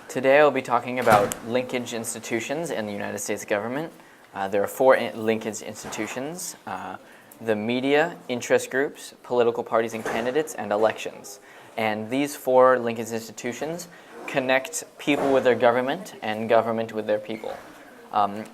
Today I'll be talking about linkage institutions in the United States government. There are four linkage institutions: the media, interest groups, political parties and candidates, and elections. And these four linkage institutions connect people with their government and government with their people.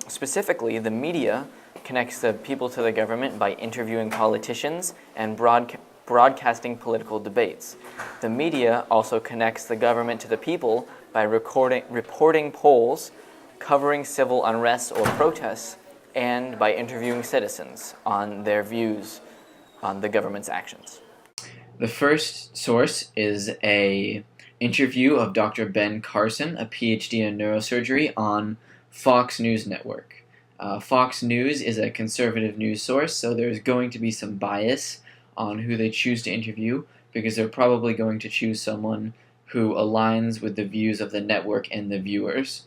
Specifically, the media connects the people to the government by interviewing politicians and broadcasting political debates. The media also connects the government to the people by reporting polls, covering civil unrest or protests, and by interviewing citizens on their views on the government's actions. The first source is an interview of Dr. Ben Carson, a PhD in neurosurgery, on Fox News Network. Fox News is a conservative news source, so there's going to be some bias on who they choose to interview, because they're probably going to choose someone who aligns with the views of the network and the viewers.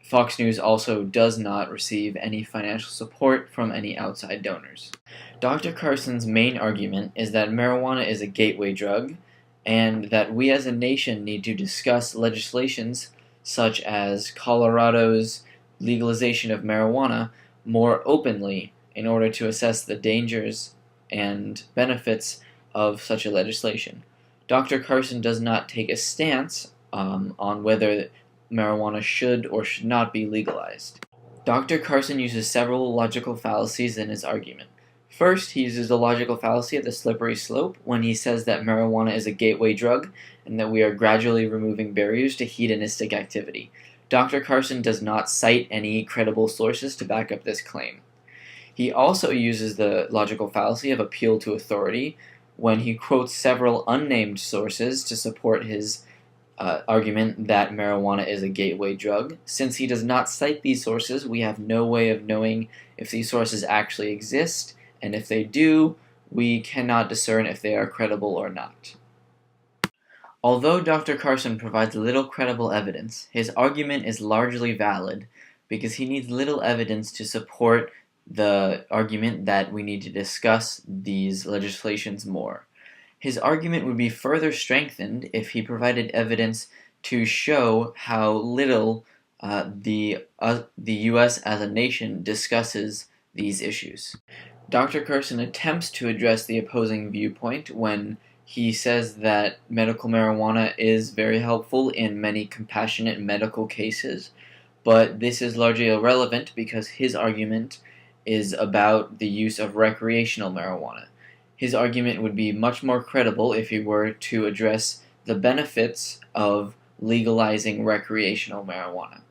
Fox News also does not receive any financial support from any outside donors. Dr. Carson's main argument is that marijuana is a gateway drug, and that we as a nation need to discuss legislations such as Colorado's legalization of marijuana more openly in order to assess the dangers and benefits of such a legislation. Dr. Carson does not take a stance on whether marijuana should or should not be legalized. Dr. Carson uses several logical fallacies in his argument. First, he uses the logical fallacy of the slippery slope when he says that marijuana is a gateway drug and that we are gradually removing barriers to hedonistic activity. Dr. Carson does not cite any credible sources to back up this claim. He also uses the logical fallacy of appeal to authority when he quotes several unnamed sources to support his argument that marijuana is a gateway drug. Since he does not cite these sources, we have no way of knowing if these sources actually exist, and if they do, we cannot discern if they are credible or not. Although Dr. Carson provides little credible evidence, his argument is largely valid because he needs little evidence to support the argument that we need to discuss these legislations more. His argument would be further strengthened if he provided evidence to show how little the U.S. as a nation discusses these issues. Dr. Carson attempts to address the opposing viewpoint when he says that medical marijuana is very helpful in many compassionate medical cases, but this is largely irrelevant because his argument is about the use of recreational marijuana. His argument would be much more credible if he were to address the benefits of legalizing recreational marijuana.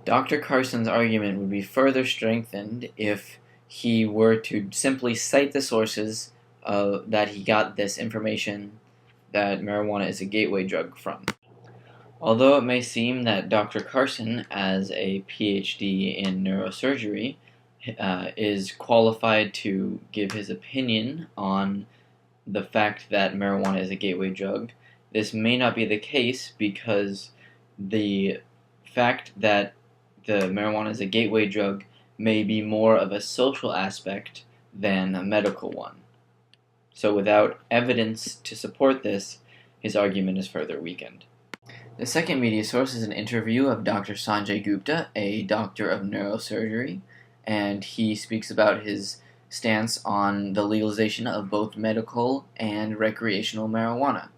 Dr. Carson's argument would be further strengthened if he were to simply cite the sources that he got this information that marijuana is a gateway drug from. Although it may seem that Dr. Carson, as a PhD in neurosurgery, is qualified to give his opinion on the fact that marijuana is a gateway drug, this may not be the case because the fact that the marijuana is a gateway drug may be more of a social aspect than a medical one. So without evidence to support this, his argument is further weakened. The second media source is an interview of Dr. Sanjay Gupta, a doctor of neurosurgery, and he speaks about his stance on the legalization of both medical and recreational marijuana.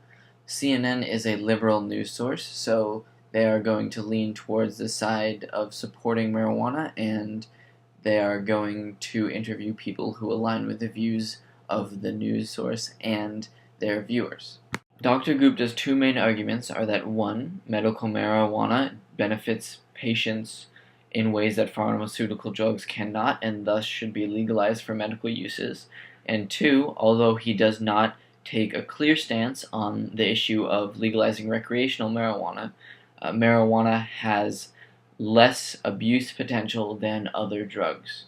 CNN is a liberal news source, so they are going to lean towards the side of supporting marijuana, and they are going to interview people who align with the views of the news source and their viewers. Dr. Gupta's two main arguments are that 1. Medical marijuana benefits patients in ways that pharmaceutical drugs cannot, and thus should be legalized for medical uses. And 2, although he does not take a clear stance on the issue of legalizing recreational marijuana, marijuana has less abuse potential than other drugs.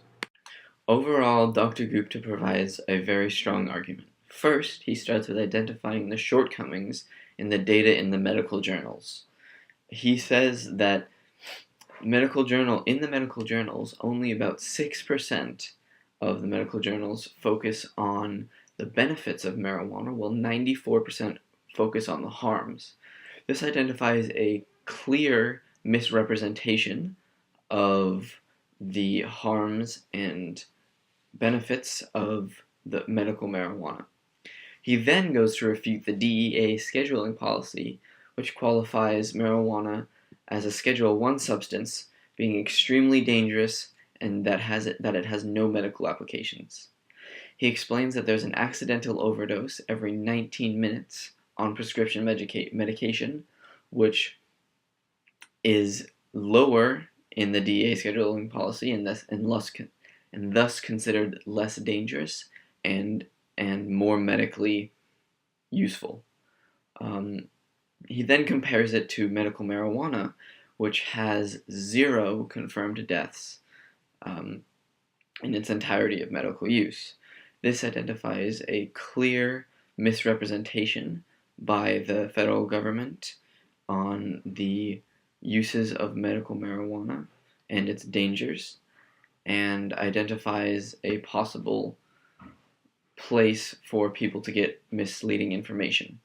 Overall, Dr. Gupta provides a very strong argument. First, he starts with identifying the shortcomings in the data in the medical journals. He says that in the medical journals, only about 6% of the medical journals focus on the benefits of marijuana, while 94% focus on the harms. This identifies a clear misrepresentation of the harms and benefits of the medical marijuana. He then goes to refute the DEA scheduling policy, which qualifies marijuana as a Schedule 1 substance, being extremely dangerous and that it has no medical applications. He explains that there's an accidental overdose every 19 minutes on prescription medication, which is lower in the DEA scheduling policy and thus considered less dangerous and more medically useful. He then compares it to medical marijuana, which has 0 confirmed deaths in its entirety of medical use. This identifies a clear misrepresentation by the federal government on the uses of medical marijuana and its dangers, and identifies a possible place for people to get misleading information.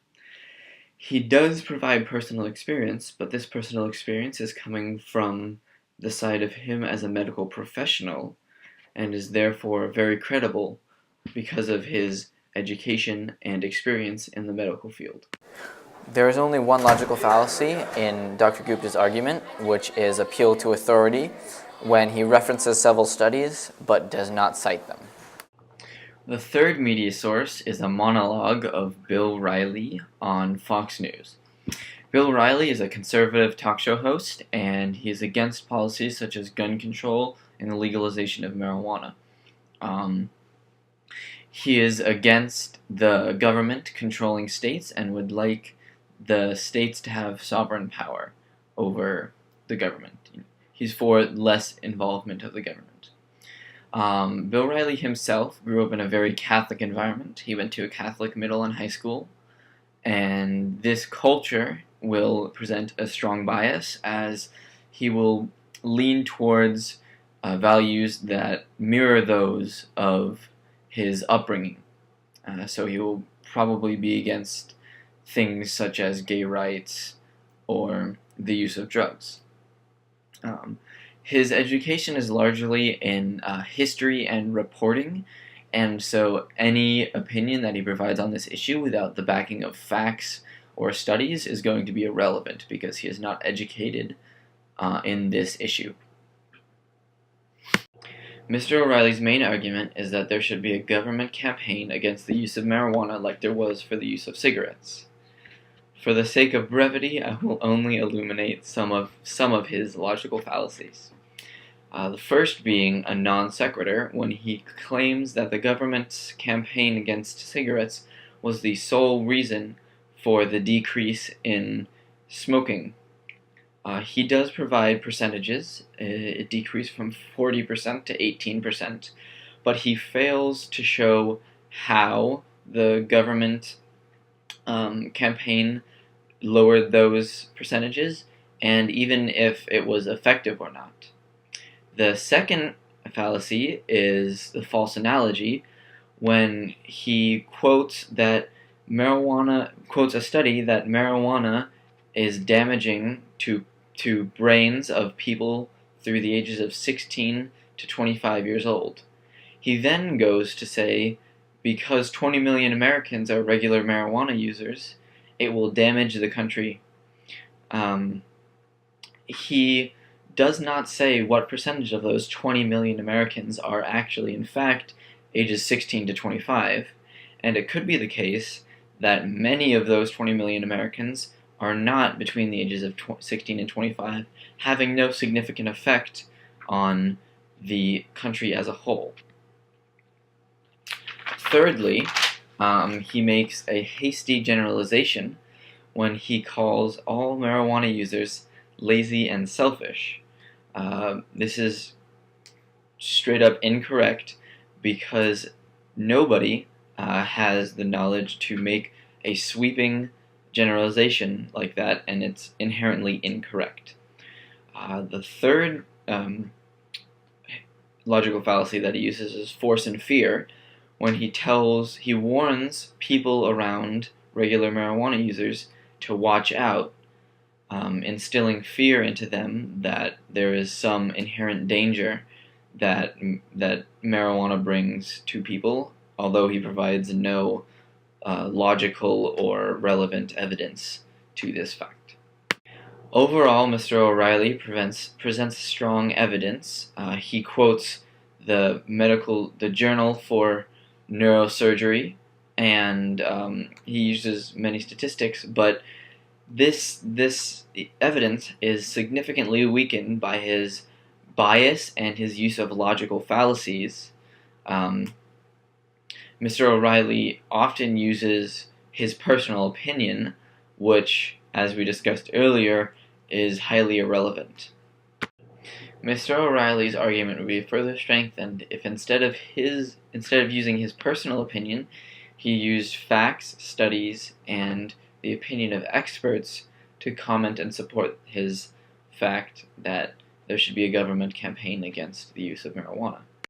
He does provide personal experience, but this personal experience is coming from the side of him as a medical professional and is therefore very credible because of his education and experience in the medical field. There is only one logical fallacy in Dr. Gupta's argument, which is appeal to authority, when he references several studies but does not cite them. The third media source is a monologue of Bill Riley on Fox News. Bill Riley is a conservative talk show host, and he is against policies such as gun control and the legalization of marijuana. He is against the government controlling states and would like the states to have sovereign power over the government. He's for less involvement of the government. Bill Riley himself grew up in a very Catholic environment. He went to a Catholic middle and high school, and this culture will present a strong bias as he will lean towards values that mirror those of his upbringing. So he will probably be against things such as gay rights or the use of drugs. His education is largely in history and reporting, and so any opinion that he provides on this issue without the backing of facts or studies is going to be irrelevant because he is not educated in this issue. Mr. O'Reilly's main argument is that there should be a government campaign against the use of marijuana like there was for the use of cigarettes. For the sake of brevity, I will only illuminate some of his logical fallacies. The first being a non sequitur when he claims that the government's campaign against cigarettes was the sole reason for the decrease in smoking. He does provide percentages. It decreased from 40% to 18%, but he fails to show how the government campaign lowered those percentages, and even if it was effective or not. The second fallacy is the false analogy when he quotes a study that marijuana is damaging to brains of people through the ages of 16 to 25 years old. He then goes to say, because 20 million Americans are regular marijuana users, it will damage the country. He does not say what percentage of those 20 million Americans are actually, in fact, ages 16 to 25, and it could be the case that many of those 20 million Americans are not between the ages of 16 and 25, having no significant effect on the country as a whole. Thirdly, he makes a hasty generalization when he calls all marijuana users lazy and selfish. This is straight up incorrect because nobody has the knowledge to make a sweeping generalization like that, and it's inherently incorrect. The third logical fallacy that he uses is force and fear when he warns people around regular marijuana users to watch out instilling fear into them that there is some inherent danger that marijuana brings to people, although he provides no logical or relevant evidence to this fact. Overall, Mr. O'Reilly presents strong evidence. He quotes the Journal for Neurosurgery, and he uses many statistics, but this evidence is significantly weakened by his bias and his use of logical fallacies. Mr. O'Reilly often uses his personal opinion, which, as we discussed earlier, is highly irrelevant. Mr. O'Reilly's argument would be further strengthened if instead of using his personal opinion, he used facts, studies, and the opinion of experts to comment and support his fact that there should be a government campaign against the use of marijuana.